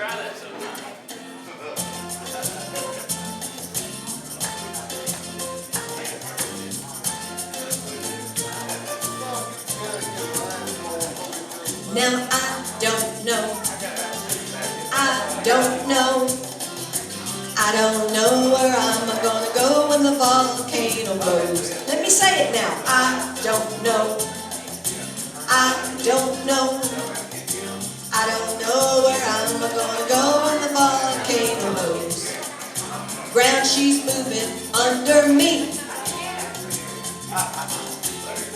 Now I don't know. I don't know. I don't know where I'm gonna go when the volcano blows. Let me say it now. I don't know. I don't know. I don't know where I'm gonna go when the volcano blows. Ground she's moving under me.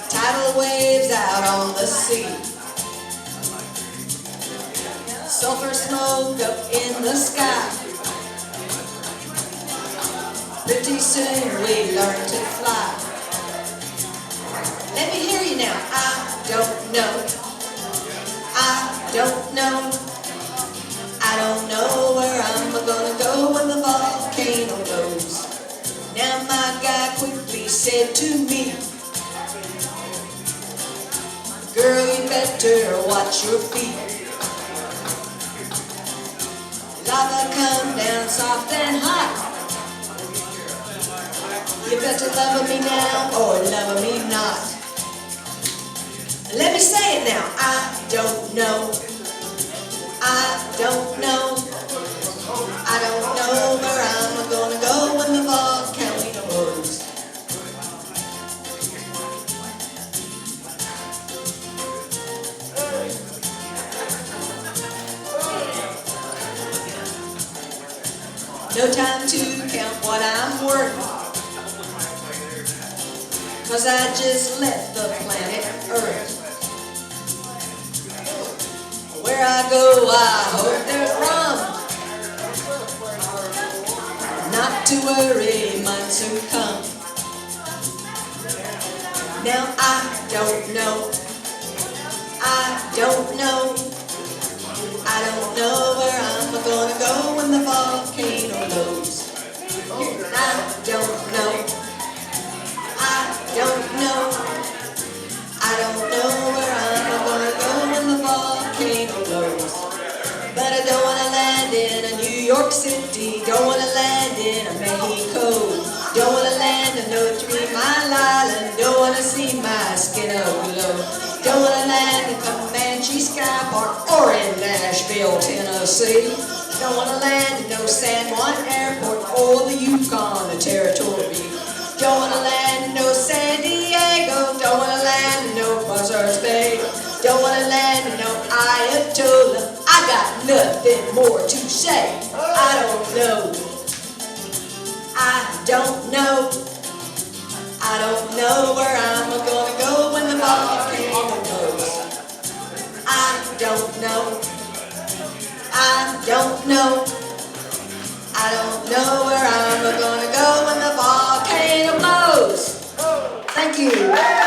Tidal waves out on the sea. Sulfur smoke up in the sky. Pretty soon we learn to fly. Let me hear you now. I don't know. I don't know. I don't know where I'm gonna go when the volcano blows. Now my guy quickly said to me, girl, you better watch your feet. Lava come down soft and hot. You better love me now or love me not. Let me say it now. I don't know. I don't know. I don't know where I'm gonna go when the volcano blows. No time to count what I'm worth, 'cause I just left the planet Earth. Where I go, I hope there's rum. Not to worry, might soon come. Now I don't know. I don't know. I don't know where I'm gonna go when the volcano blows. I don't know. I don't know. I don't know where I'm gonna go when the volcano blows. But I don't wanna land in a New York City. Don't wanna land in a Mexico. Don't wanna land in no 3 Mile Island. Don't wanna see my skin aglow. Don't wanna land in Comanche Sky Park or in Nashville, Tennessee. Don't wanna land in no San Juan Airport or the Yukon Territory. Don't wanna land in no San Diego. Don't wanna land in no Buzzards Bay. Don't wanna land in no Ayatollah. I got nothing more to say. I don't know. I don't know. I don't know where I'm gonna go when the volcano blows. I don't know. I don't know. I don't know where I'm gonna go when the volcano blows. Thank you.